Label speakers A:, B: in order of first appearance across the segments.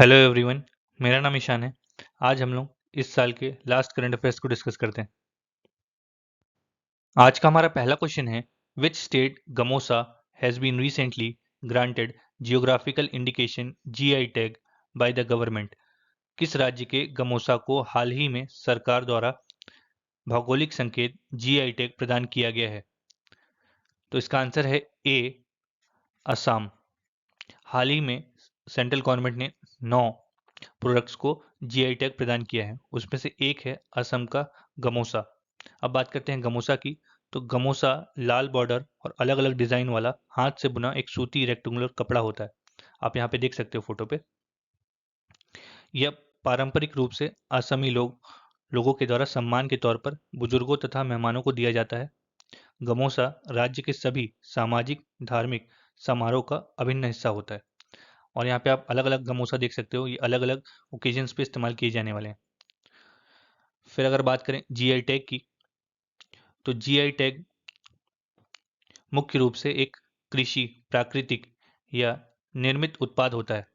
A: Hello everyone. मेरा नाम ईशान है। आज हम लोग इस साल के लास्ट करंट अफेयर्स को डिस्कस करते हैं। आज का हमारा पहला क्वेश्चन है, which state gamosa has been recently granted geographical indication GI tag by the government. किस राज्य के गमोसा को हाल ही में सरकार द्वारा भौगोलिक संकेत जीआई टैग प्रदान किया गया है? तो इसका आंसर है ए, असम। हाल ही में सेंट्रल गवर्नमेंट ने 9 प्रोडक्ट्स को जीआई टैग प्रदान किया है, उसमें से एक है असम का गमोसा। अब बात करते हैं गमोसा की। तो गमोसा लाल बॉर्डर और अलग अलग डिजाइन वाला हाथ से बुना एक सूती रेक्टेंगुलर कपड़ा होता है। आप यहाँ पे देख सकते हो फोटो पे। यह पारंपरिक रूप से असमी लोगों के द्वारा सम्मान के तौर पर बुजुर्गों तथा मेहमानों को दिया जाता है। गमोसा राज्य के सभी सामाजिक धार्मिक समारोह का अभिन्न हिस्सा होता है। और यहाँ पे आप अलग अलग गमोसा देख सकते हो, ये अलग अलग ओकेजन्स पे इस्तेमाल किए जाने वाले हैं। फिर अगर बात करें जीआई टैग की, तो जीआई टैग मुख्य रूप से एक कृषि, प्राकृतिक या निर्मित उत्पाद होता है,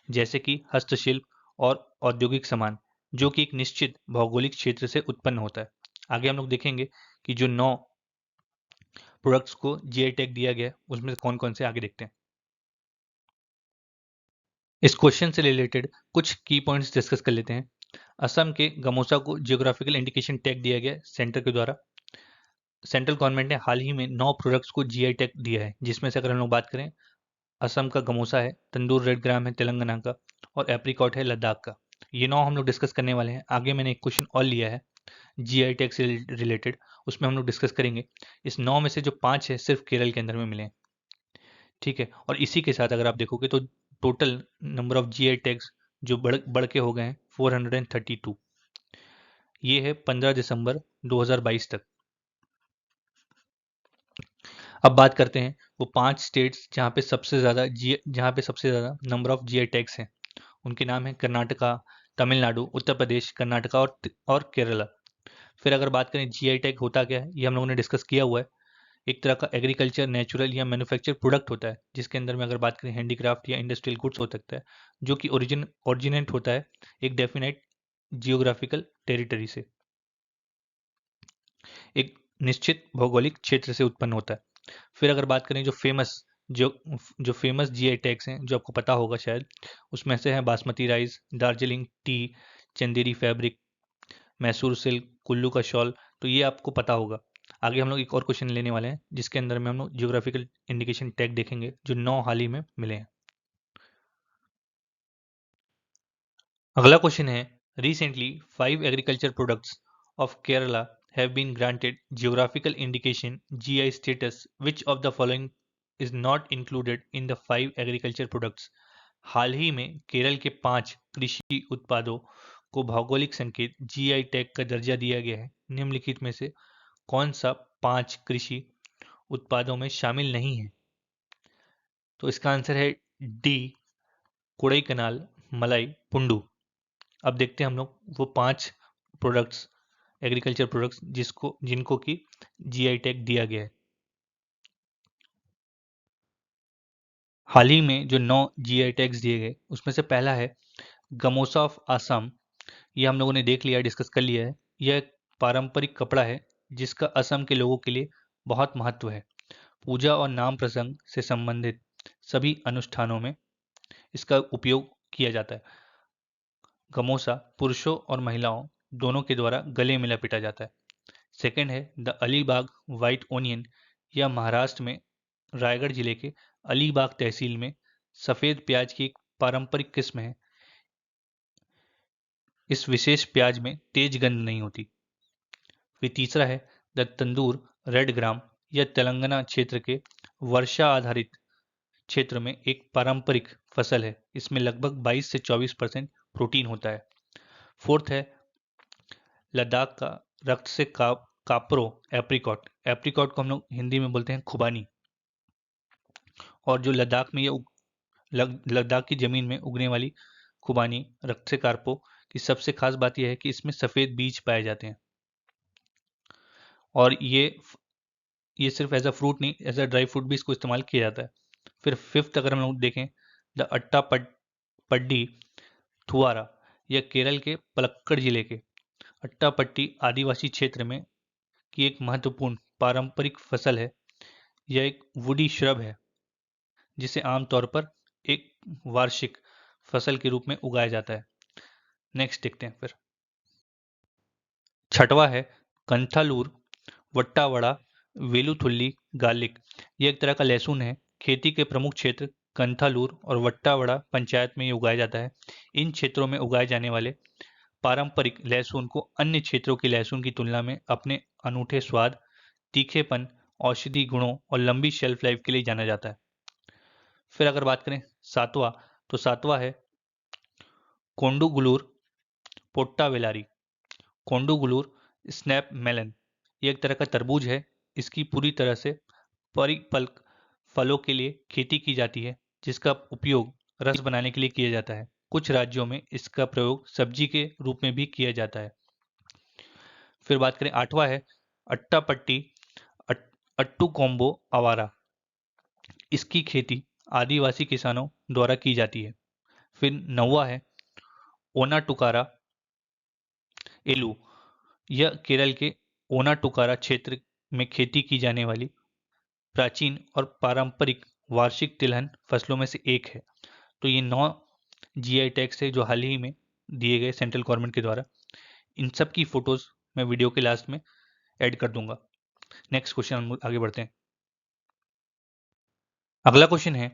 A: जैसे कि हस्तशिल्प और औद्योगिक सामान, जो कि एक निश्चित भौगोलिक क्षेत्र से उत्पन्न होता है। आगे हम लोग देखेंगे कि जो 9 प्रोडक्ट्स को जीआई टैग दिया गया है उसमें से कौन कौन से, आगे देखते हैं। इस क्वेश्चन से रिलेटेड कुछ की पॉइंट्स डिस्कस कर लेते हैं। असम के गमोसा को जियोग्राफिकल इंडिकेशन टैग दिया गया सेंटर के द्वारा। सेंट्रल गवर्नमेंट ने हाल ही में 9 प्रोडक्ट्स को जीआई टैग दिया है, जिसमें से अगर हम लोग बात करें, असम का गमोसा है, तंदूर रेड ग्राम है तेलंगाना का, और एप्रिकॉट है लद्दाख का। ये 9 हम लोग डिस्कस करने वाले हैं। आगे मैंने एक क्वेश्चन और लिया है जीआई टैग से रिलेटेड, उसमें हम लोग डिस्कस करेंगे। इस 9 में से जो 5 है सिर्फ केरल के अंदर में मिले हैं। ठीक है, और इसी के साथ अगर आप देखोगे तो total number of GI tags जो बढ़ के हो गए हैं 432। ये है 15 दिसंबर 2022 तक। अब बात करते हैं वो 5 स्टेट्स जहाँ पे सबसे ज़्यादा नंबर ऑफ जीआई टैग्स हैं। उनके नाम है कर्नाटका, तमिलनाडु, उत्तर प्रदेश, कर्नाटका और केरला। फिर अगर बात करें जीआई टैग होता क्या है, ये हम लोगों ने डिस्कस किया हुआ है। एक तरह का एग्रीकल्चर, नेचुरल या मैन्युफैक्चर प्रोडक्ट होता है, जिसके अंदर में अगर बात करें हैंडीक्राफ्ट या इंडस्ट्रियल गुड्स हो सकता है, जो कि ओरिजिनेट होता है एक डेफिनेट जियोग्राफिकल टेरिटरी से, एक निश्चित भौगोलिक क्षेत्र से उत्पन्न होता है। फिर अगर बात करें जो जो फेमस जीआई टैग्स हैं, जो आपको पता होगा शायद, उसमें से है basmati rice, Darjeeling T, Chanderi fabric, Mysore silk, Kullu का शॉल। तो ये आपको पता होगा। आगे हम लोग एक और क्वेश्चन लेने वाले हैं, जिसके अंदर में हम लोग जियोग्राफिकल इंडिकेशन टैग देखेंगे, जो 9 हाल ही में मिले हैं। अगला क्वेश्चन है, recently 5 agriculture products of Kerala have been granted geographical indication GI status. Which of the following is not included in the 5 agriculture products? हाल ही में केरल के 5 कृषि उत्पादों को भौगोलिक संकेत जीआई टैग का दर्जा दिया गया है। निम्नलिखित में से कौन सा 5 कृषि उत्पादों में शामिल नहीं है? तो इसका आंसर है डी, कोडाईकनाल, मलाई, पुंडू। अब देखते हैं हम लोग वो 5 प्रोडक्ट्स, एग्रीकल्चर प्रोडक्ट्स जिनको कि जीआई टैग दिया गया है। हाल ही में जो 9 जीआई टैग्स दिए गए, उसमें से पहला है गमोसा ऑफ आसाम। ये हम लोगों ने देख लिया, डिस्कस कर लिया है। यह एक पारंपरिक कपड़ा है जिसका असम के लोगों के लिए बहुत महत्व है। पूजा और नाम प्रसंग से संबंधित सभी अनुष्ठानों में इसका उपयोग किया जाता है। गमोसा पुरुषों और महिलाओं दोनों के द्वारा गले में लपेटा जाता है। सेकंड है द अलीबाग व्हाइट ओनियन। यह महाराष्ट्र में रायगढ़ जिले के अलीबाग तहसील में सफ़ेद प्याज की एक पारंपरिक किस्म है। इस विशेष प्याज में तेज गंध नहीं होती। फिर तीसरा है द तंदूर रेड ग्राम। यह तेलंगाना क्षेत्र के वर्षा आधारित क्षेत्र में एक पारंपरिक फसल है। इसमें लगभग 22 से 24% प्रोटीन होता है। फोर्थ है लद्दाख का रक्त से कापरो एप्रिकॉट। एप्रिकॉट को हम लोग हिंदी में बोलते हैं खुबानी। और जो लद्दाख में लद्दाख की जमीन में उगने वाली खुबानी रक्त से कार्पो की सबसे खास बात यह है कि इसमें सफ़ेद बीज पाए जाते हैं। और ये सिर्फ एज अ फ्रूट नहीं, एज अ ड्राई फ्रूट भी इसको इस्तेमाल किया जाता है। फिर फिफ्थ अगर हम लोग देखें, द पड्डी थुआरा यह केरल के पलक्कड़ जिले के अट्टापट्टी आदिवासी क्षेत्र में की एक महत्वपूर्ण पारंपरिक फसल है। यह एक वुडी श्रब है जिसे आमतौर पर एक वार्षिक फसल के रूप में उगाया जाता है। नेक्स्ट देखते हैं फिर। छठवा है कंथालूर वट्टावड़ा वेलुथुल्ली गार्लिक। यह एक तरह का लहसुन है। खेती के प्रमुख क्षेत्र कंथालूर और वट्टावड़ा पंचायत में ये उगाया जाता है। इन क्षेत्रों में उगाए जाने वाले पारंपरिक लहसुन को अन्य क्षेत्रों के लहसुन की तुलना में अपने अनूठे स्वाद, तीखेपन, औषधि गुणों और लंबी शेल्फ लाइफ के लिए जाना जाता है। फिर अगर बात करें सातवां, तो सातवां है कोंडुगुलूर पोट्टा वेलारी। कोंडुगुलूर स्नैप मेलन ये एक तरह का तरबूज है। इसकी पूरी तरह से परिपल्क फलों के लिए खेती की जाती है जिसका उपयोग रस बनाने के लिए किया जाता है। कुछ राज्यों में इसका प्रयोग सब्जी के रूप में भी किया जाता है। फिर बात करें आठवां है अट्टापट्टी अट्टू कोम्बो आवारा। इसकी खेती आदिवासी किसानों द्वारा की जाती है। फिर नौवां है ओनाटुकारा एलू। यह केरल के ओनाटुकारा क्षेत्र में खेती की जाने वाली प्राचीन और पारंपरिक वार्षिक तिलहन फसलों में से एक है। तो ये 9 जीआई टैग्स है जो हाल ही में दिए गए सेंट्रल गवर्नमेंट के द्वारा। इन सब की फोटोज मैं वीडियो के लास्ट में ऐड कर दूंगा। नेक्स्ट क्वेश्चन हम आगे बढ़ते हैं। अगला क्वेश्चन है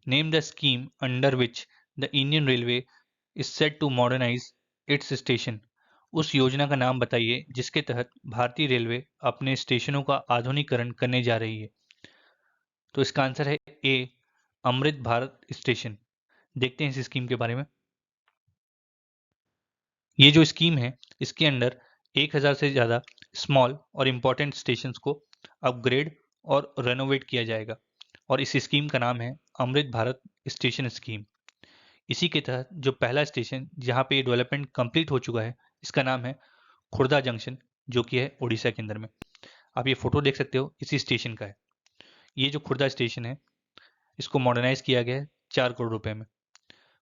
A: name the scheme under which the Indian railway is set to modernise its station. उस योजना का नाम बताइए जिसके तहत भारतीय रेलवे अपने स्टेशनों का आधुनिकीकरण करने जा रही है। तो इसका आंसर है ए अमृत भारत स्टेशन। देखते हैं इस स्कीम के बारे में। ये जो स्कीम है इसके अंडर 1000 से ज़्यादा स्मॉल और इम्पोर्टेंट स्टेशंस को अपग्रेड और रेनोवेट किया जाएगा और इस स्कीम का नाम है अमृत भारत स्टेशन स्कीम। इसी के तहत जो पहला स्टेशन जहाँ पे ये डेवलपमेंट कंप्लीट हो चुका है इसका नाम है खुर्दा जंक्शन जो कि है उड़ीसा के अंदर में। आप ये फोटो देख सकते हो इसी स्टेशन का है। ये जो खुर्दा स्टेशन है इसको मॉडर्नाइज किया गया है 4 करोड़ रुपए में।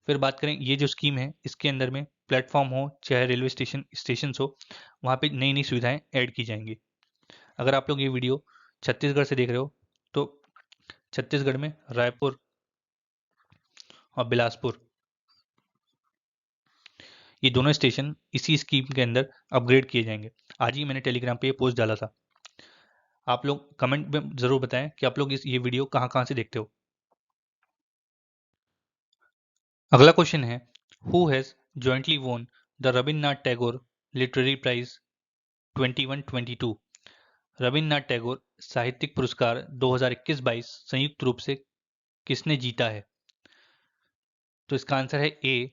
A: फिर बात करें ये जो स्कीम है इसके अंदर में प्लेटफॉर्म हो चाहे रेलवे स्टेशन हो वहाँ पे नई नई सुविधाएं ऐड की जाएंगी। अगर आप लोग ये वीडियो छत्तीसगढ़ से देख रहे हो तो छत्तीसगढ़ में रायपुर और बिलासपुर ये दोनों स्टेशन इसी स्कीम के अंदर अपग्रेड किए जाएंगे। आज ही मैंने टेलीग्राम पे ये पोस्ट डाला था। आप लोग कमेंट में जरूर बताएं कि आप लोग ये वीडियो कहाँ कहाँ से देखते हो। अगला क्वेश्चन है who has jointly won the Rabindranath Tagore literary prize 2122। Rabindranath Tagore साहित्यिक पुरस्कार 2021-22 संयुक्त रूप से किसने जीता है। तो इसका आंसर है ए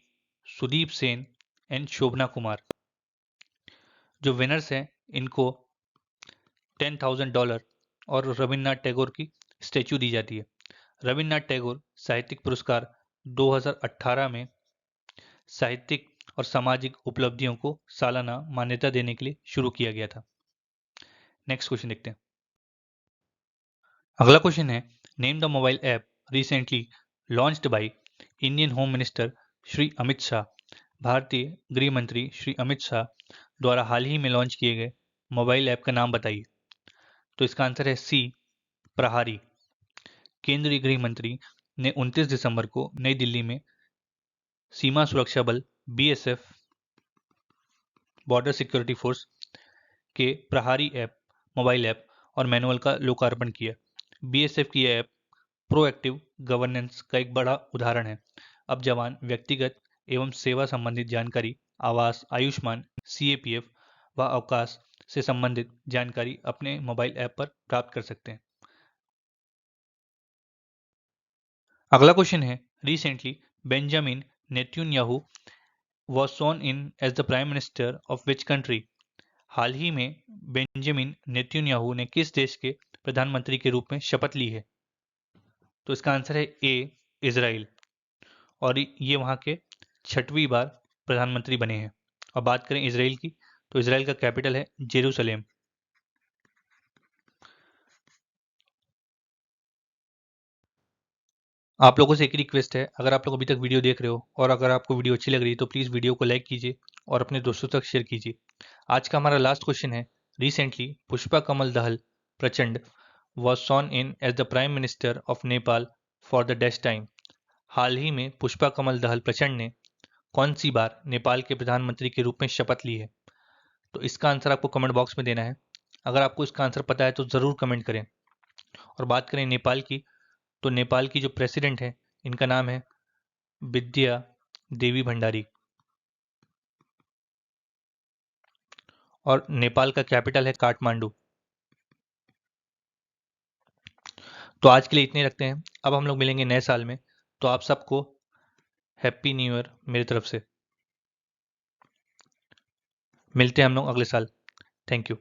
A: सुदीप सेन एंड शोभना कुमार। जो विनर्स हैं इनको $10,000 और रविन्द्रनाथ टैगोर की स्टैचू दी जाती है। रविन्द्रनाथ टैगोर साहित्यिक पुरस्कार 2018 में साहित्यिक और सामाजिक उपलब्धियों को सालाना मान्यता देने के लिए शुरू किया गया था। नेक्स्ट क्वेश्चन देखते हैं। अगला क्वेश्चन है name the mobile app recently launched by Indian home minister Shri Amit Shah. भारतीय गृह मंत्री श्री अमित शाह द्वारा हाल ही में लॉन्च किए गए मोबाइल ऐप का नाम बताइए। तो इसका आंसर है सी प्रहारी। केंद्रीय गृह मंत्री ने 29 दिसंबर को नई दिल्ली में सीमा सुरक्षा बल बीएसएफ बॉर्डर सिक्योरिटी फोर्स के प्रहारी ऐप मोबाइल ऐप और मैनुअल का लोकार्पण किया। बीएसएफ की यह ऐप प्रोएक्टिव गवर्नेंस का एक बड़ा उदाहरण है। अब जवान व्यक्तिगत एवं सेवा संबंधित जानकारी, आवास, आयुष्मान, सीएपीएफ व अवकाश से संबंधित जानकारी अपने मोबाइल ऐप पर प्राप्त कर सकते हैं। अगला क्वेश्चन है recently Benjamin Netanyahu was sworn in as the Prime Minister of which country। हाल ही में बेंजामिन नेतन्याहू ने किस देश के प्रधानमंत्री के रूप में शपथ ली है। तो इसका आंसर है ए इजराइल और ये वहाँ के 6वीं बार प्रधानमंत्री बने हैं। और बात करें इजराइल की तो इजराइल का कैपिटल है जेरूसलेम। आप लोगों से एक रिक्वेस्ट है, अगर आप लोग अभी तक वीडियो देख रहे हो और अगर आपको वीडियो अच्छी लग रही है तो प्लीज़ वीडियो को लाइक कीजिए और अपने दोस्तों तक शेयर कीजिए। आज का हमारा लास्ट क्वेश्चन है, recently Pushpa Kamal Dahal Prachanda was sworn in as the prime minister of Nepal for the dash time. हाल ही में पुष्पा कमल दहल प्रचंड ने कौन सी बार नेपाल के प्रधानमंत्री के रूप में शपथ ली है? तो इसका आंसर आपको कमेंट बॉक्स में देना है। अगर आपको इसका आंसर पता है तो ज़रूर कमेंट करें। और बात करें नेपाल की, तो नेपाल की जो प्रेसिडेंट है इनका नाम है विद्या देवी भंडारी और नेपाल का कैपिटल है काठमांडू। तो आज के लिए इतने रखते हैं, अब हम लोग मिलेंगे नए साल में। तो आप सबको हैप्पी न्यू ईयर मेरी तरफ से। मिलते हैं हम लोग अगले साल। Thank you.